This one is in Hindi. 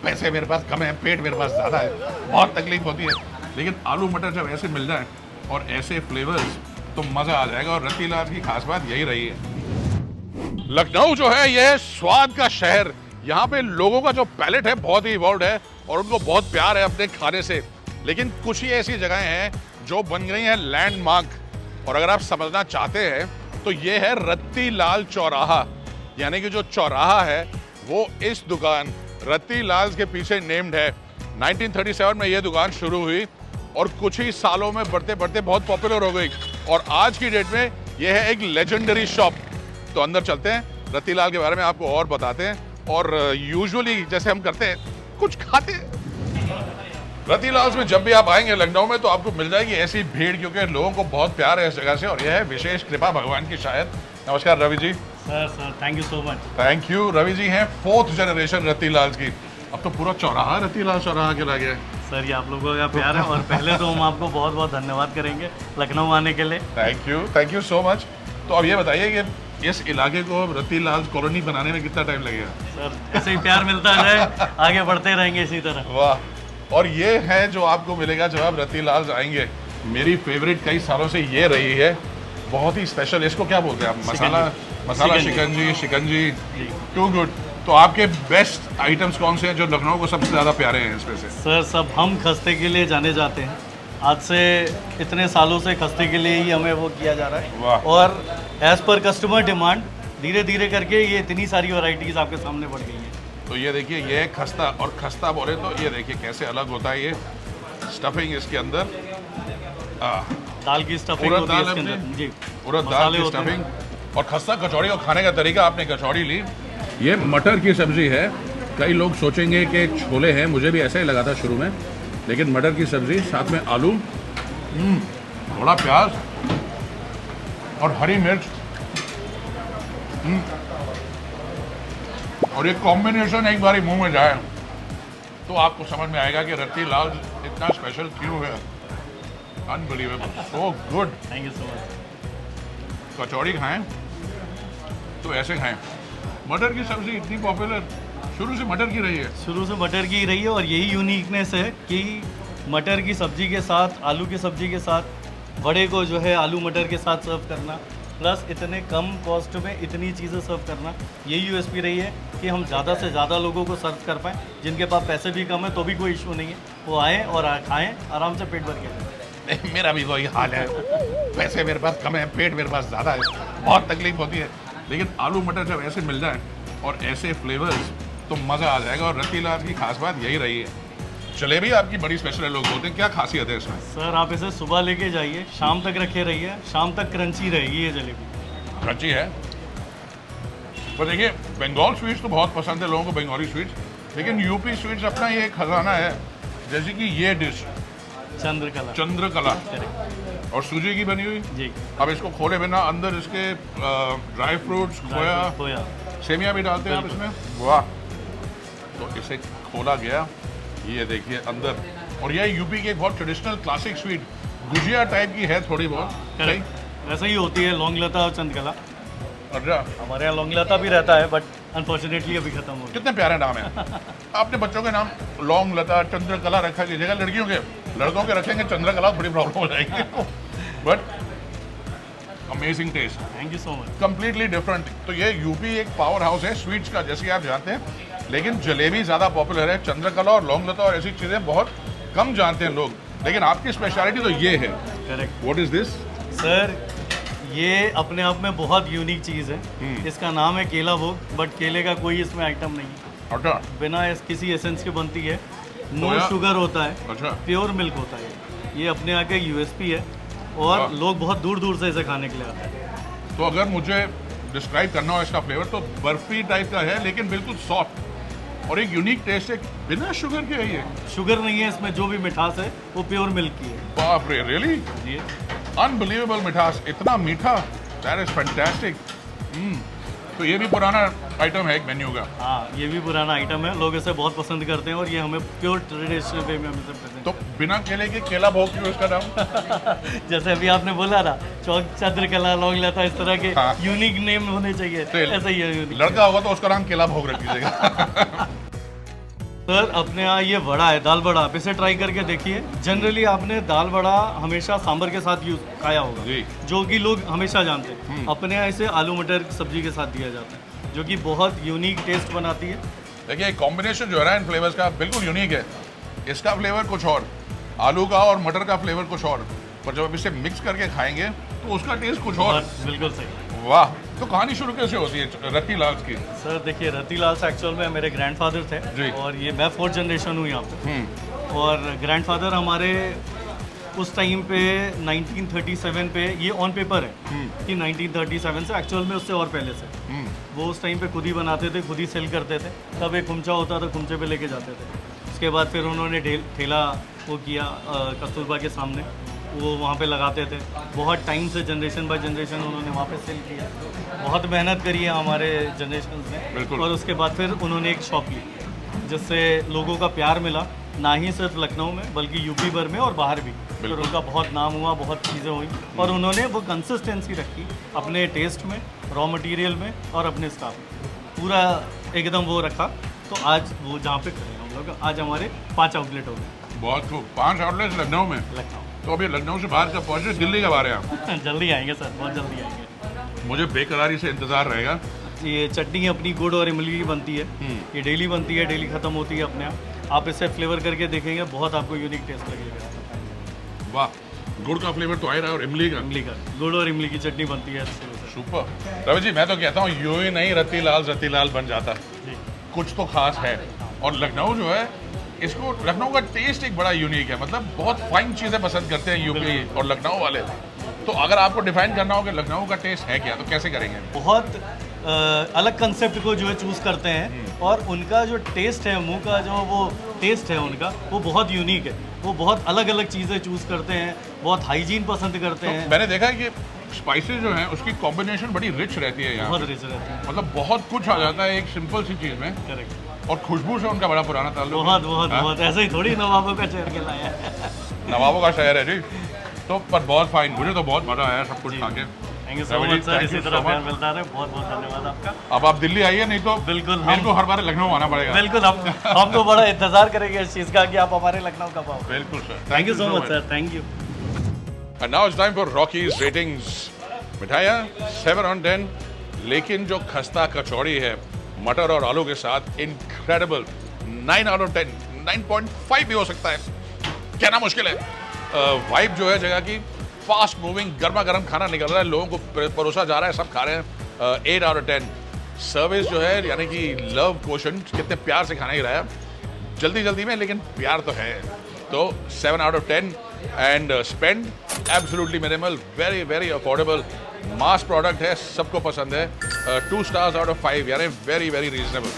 पैसे मेरे पास कम है, पेट मेरे पास ज़्यादा है, बहुत तकलीफ होती है। लेकिन आलू मटर जब ऐसे मिल जाए और ऐसे फ्लेवर्स तो मज़ा आ जाएगा। और रतीलाल की खास बात यही रही है। लखनऊ जो है यह है स्वाद का शहर। यहाँ पे लोगों का जो पैलेट है बहुत ही इवॉल्व है और उनको बहुत प्यार है अपने खाने से। लेकिन कुछ ही ऐसी जगहें हैं जो बन गई हैं लैंडमार्क। और अगर आप समझना चाहते हैं तो ये है रत्तीलाल चौराहा। यानी कि जो चौराहा है वो इस दुकान रत्तीलाल के पीछे नेम्ड है। 1937 में ये दुकान शुरू हुई और कुछ ही सालों में बढ़ते बढ़ते बहुत पॉपुलर हो गई और आज की डेट में ये है एक लेजेंडरी शॉप। तो अंदर चलते हैं, रत्तीलाल के बारे में आपको और बताते हैं और यूजुअली जैसे हम करते हैं कुछ खाते हैं। रत्तीलाल में जब भी आप आएंगे लखनऊ में तो आपको मिल जाएगी ऐसी भीड़, क्योंकि लोगों को बहुत प्यार है इस जगह से और यह है विशेष कृपा भगवान की शायद। नमस्कार Ravi ji. Sir thank you so much. Thank you. Ravi ji हैं 4th जनरेशन रत्तीलाल की। अब तो पूरा चौराहा रत्तीलाल चौराहा के लगे है। सर ये आप लोगों का प्यार है और पहले तो हम आपको बहुत बहुत धन्यवाद करेंगे लखनऊ आने के लिए। Thank you so much. तो अब ये बताइए कि इस इलाके को रत्तीलाल कॉलोनी बनाने में कितना टाइम लगेगा? सर ऐसे ही प्यार मिलता जाए, आगे बढ़ते रहेंगे इसी तरह। वाह। और ये है जो आपको मिलेगा जब आप रत्तीलाल आएंगे। मेरी फेवरेट कई सालों से ये रही है, बहुत ही स्पेशल। इसको क्या बोलते हैं आप? मसाला शिकंजी। Too good. तो आपके बेस्ट आइटम्स कौन से हैं जो लखनऊ को सबसे ज़्यादा प्यारे हैं इसमें से? सर सब हम खस्ते के लिए जाने जाते हैं। आज से इतने सालों से खस्ते के लिए ही हमें वो किया जा रहा है। वाह। और एज पर कस्टमर डिमांड धीरे धीरे करके ये इतनी सारी वैरायटीज आपके सामने बढ़ गई हैं। तो ये देखिए, ये है खस्ता। और खस्ता बोले तो ये देखिए कैसे अलग होता है। ये स्टफिंग इसके अंदर दाल की स्टफिंग उड़द होती है दाल इसके है अंदर। जी उड़द दाल मसाले की होते हैं। स्टफिंग। और खस्ता कचौड़ी को खाने का तरीका, आपने कचौड़ी ली, ये मटर की सब्जी है। कई लोग सोचेंगे कि छोले हैं, मुझे भी ऐसा ही लगा था शुरू में, लेकिन मटर की सब्जी साथ में आलू, थोड़ा प्याज और हरी मिर्च। और ये कॉम्बिनेशन एक बार मुंह में जाए तो आपको समझ में आएगा कि रत्तीलाल इतना स्पेशल क्यों है। Unbelievable, so good. Thank you so much. Kachori खाएं तो ऐसे खाएं। मटर की सब्जी इतनी पॉपुलर शुरू से मटर की रही है। शुरू से मटर की ही रही है और यही यूनिकनेस है कि मटर की सब्जी के साथ, आलू की सब्जी के साथ, वड़े को जो है आलू मटर के साथ सर्व करना, प्लस इतने कम कॉस्ट में इतनी चीज़ें सर्व करना, यही यूएसपी रही है कि हम ज़्यादा से ज़्यादा लोगों को सर्व कर पाएँ। जिनके पास पैसे भी कम है तो भी कोई इशू नहीं है, वो आएँ और खाएँ आराम से पेट भर के। मेरा भी वही हाल है, पैसे मेरे पास कम है, पेट मेरे पास ज़्यादा है, बहुत तकलीफ होती है। लेकिन आलू मटर जब ऐसे मिल जाए और ऐसे फ्लेवर्स तो मज़ा आ जाएगा। और रत्तीलाल की खास बात यही रही है। जलेबी आपकी बड़ी स्पेशल है, लोग बोलते हैं, क्या खासियत है इसमें? सर आप इसे सुबह लेके जाइए, शाम तक रखे रहिए, शाम तक क्रंची रहेगी ये जलेबी। क्रंची है। पर देखिए, बंगाल स्वीट्स तो बहुत पसंद है लोगों को, बंगाली स्वीट्स, लेकिन यूपी स्वीट्स अपना ये एक खजाना है। जैसे कि ये डिश चंद्रकला करेक्ट। और सूजी की बनी हुई। जी अब इसको खोले बिना अंदर इसके ड्राई फ्रूट्स, खोया, सेमिया भी डालते हैं आप इसमें। वाह। तो इसे खोला गया, ये देखिए अंदर। और ये यूपी की एक बहुत traditional classic sweet, gujiya type की है थोड़ी बहुत। करेक्ट, वैसे ही होती है लौंगलता और चंद्रकला। अच्छा, हमारे यहाँ लौंगलता भी रहता है बट अनफॉर्चुनेटली अभी खत्म हो गया। कितने प्यारे नाम है। आपने बच्चों के नाम लौंग लता, चंद्रकला रखा कीजिएगा। लड़कियों के, लड़कों के रखेंगे चंद्रकला, थोड़ी प्रॉब्लम हो जाएगी। But amazing taste, thank you so much. Completely different. तो ये यूपी एक पावर हाउस है स्वीट्स का, जैसे कि आप जानते हैं। लेकिन जलेबी ज़्यादा पॉपुलर है, चंद्रकला और लौंग लता और ऐसी चीज़ें बहुत कम जानते हैं लोग। लेकिन आपकी स्पेशलिटी तो ये है। Correct. What is this? Sir ये अपने आप में बहुत यूनिक चीज़ है। इसका नाम है केला भोग, बट केले का कोई इसमें आइटम नहीं है। अच्छा। बिना किसी एसेंस के बनती है, नो खोया? शुगर होता है, अच्छा। प्योर मिल्क होता है। ये अपने यहाँ का यूएसपी है और वाह। लोग बहुत दूर दूर से इसे खाने के लिए आते हैं। तो अगर मुझे डिस्क्राइब करना हो इसका फ्लेवर तो बर्फी टाइप का है, लेकिन बिल्कुल सॉफ्ट और एक यूनिक टेस्ट है। बिना शुगर के है ये। शुगर नहीं है इसमें, जो भी मिठास है वो प्योर मिल्क की है। बाप रे, रियली जी अनबिलीवेबल मिठास, इतना मीठा, दैट इज फैंटास्टिक। तो ये भी पुराना आइटम है एक मेन्यू का। हाँ, ये भी पुराना आइटम है, लोग इसे बहुत पसंद करते हैं और ये हमें प्योर ट्रेडिशनल वे में हमें प्रेजेंट। तो बिना केले के केला भोग क्यों इसका नाम? जैसे अभी आपने बोला ना, चंद्रकला, लौंगलता, इस तरह के हाँ। यूनिक नेम होने चाहिए, तो ऐसा ही है यूनिक। लड़का होगा तो उसका नाम केला भोग रख दीजिएगा। सर अपने यहाँ ये वड़ा है, दाल वड़ा, आप इसे ट्राई करके देखिए। जनरली आपने दाल वड़ा हमेशा सांभर के साथ यूज खाया होगा, जी। जो कि लोग हमेशा जानते हैं। अपने यहाँ इसे आलू मटर की सब्जी के साथ दिया जाता है, जो कि बहुत यूनिक टेस्ट बनाती है। देखिए कॉम्बिनेशन जो है ना इन फ्लेवर्स का बिल्कुल यूनिक है। इसका फ्लेवर कुछ और, आलू का और मटर का फ्लेवर कुछ और, पर जब आप इसे मिक्स करके खाएंगे तो उसका टेस्ट कुछ और। बिल्कुल सही। वाह, तो कहानी शुरू कैसे होती है रत्तीलाल की? सर देखिए, रत्तीलाल एक्चुअल में मेरे ग्रैंडफादर थे, जी। और ये मैं 4th जनरेशन हूँ यहाँ पे। और ग्रैंडफादर हमारे उस टाइम पे 1937 पे, ये ऑन पेपर है कि 1937 से, एक्चुअल में उससे और पहले से। वो उस टाइम पे खुद ही बनाते थे, खुद ही सेल करते थे। तब एक खुमचा होता था, खुमचे पे लेके जाते थे। उसके बाद फिर उन्होंने ठेला वो किया कस्तूरबा के सामने, वो वहाँ पे लगाते थे। बहुत टाइम से जनरेशन बाय जनरेशन उन्होंने वहाँ पे सेल किया। बहुत मेहनत करी है हमारे जनरेशन बिल्कुल। ने। और उसके बाद फिर उन्होंने एक शॉप ली, जिससे लोगों का प्यार मिला, ना ही सिर्फ लखनऊ में बल्कि यूपी भर में और बाहर भी। फिर उनका बहुत नाम हुआ, बहुत चीज़ें हुई, और उन्होंने वो कंसिस्टेंसी रखी अपने टेस्ट में, रॉ मटेरियल में और अपने स्टाफ में, पूरा एकदम वो रखा। तो आज वो जहाँ पे खड़े हैं हम लोग, आज हमारे 5 आउटलेट हो गए। बहुत खूब, 5 आउटलेट्स लखनऊ में। लखनऊ तो अभी लखनऊ से बाहर कब पहुंचे? दिल्ली कब आ रहे हैं आप? जल्दी आएंगे सर, बहुत जल्दी आएंगे। मुझे बेकरारी से इंतजार रहेगा। ये चटनी अपनी गुड़ और इमली की बनती है, ये डेली बनती है, डेली ख़त्म होती है अपने यहाँ। आप इसे फ्लेवर करके देखेंगे, बहुत आपको यूनिक टेस्ट लगेगा। वाह, गुड़ का फ्लेवर तो आ ही रहा है और इमली का। इमली का, गुड़ और इमली की चटनी बनती है। सुपर। रवि जी, मैं तो कहता हूँ यूं ही नहीं रत्तीलाल बन जाता, जी। कुछ तो खास है। और लखनऊ जो है, इसको लखनऊ का टेस्ट एक बड़ा यूनिक है। मतलब बहुत फाइन चीज़ें पसंद करते हैं यूपी और लखनऊ वाले। तो अगर आपको डिफाइन करना हो कि लखनऊ का टेस्ट है क्या, तो कैसे करेंगे? बहुत अलग कंसेप्ट को जो है चूज़ करते हैं, और उनका जो टेस्ट है, मुंह का जो वो टेस्ट है उनका, वो बहुत यूनिक है। वो बहुत अलग अलग चीज़ें चूज़ करते हैं, बहुत हाइजीन पसंद करते हैं। मैंने देखा है कि स्पाइसेस जो हैं उसकी कॉम्बिनेशन बड़ी रिच रहती है यहाँ। बहुत रिच रहती है, मतलब बहुत कुछ आ जाता है एक सिंपल सी चीज़ में। करेक्ट। और खुशबू से उनका बड़ा पुराना ताल्लुक है। बहुत ऐसे ही थोड़ी नवाबों का शहर कहलाया है। नवाबों का शहर है जी। तो पर बहुत फाइन, मुझे तो बहुत मज़ा आया सब कुछ खा के। Thank you so much sir, इसी तरह प्यार मिलता रहे। बहुत बहुत धन्यवाद आपका। अब आप दिल्ली आइए, नहीं तो बिल्कुल मेरे को हर बार लखनऊ आना पड़ेगा। बिल्कुल, हम तो बड़ा इंतजार करेंगे इस चीज़ का कि आप हमारे लखनऊ कब आओ। बिल्कुल sir, thank you so much sir, thank you. And now it's time for Rocky's ratings. मिठाइयाँ 7 on 10, लेकिन जो खस्ता कचौड़ी है मटर और आलू के साथ, इनक्रेडिबल 9 out of 10, 9.5 भी हो सकता है, कहना मुश्किल है। वाइब जो है जगह की, फास्ट मूविंग, गर्मा गर्म खाना निकल रहा है, लोगों को परोसा जा रहा है, सब खा रहे हैं। 8 out of 10। सर्विस जो है, यानी कि लव क्वोशंट, कितने प्यार से खाना ही रहा है, जल्दी जल्दी में, लेकिन प्यार तो है। तो 7 out of 10। And spend absolutely minimal, very very affordable, mass product है, सबको पसंद है। 2 stars out of 5, यानी वेरी वेरी रीजनेबल।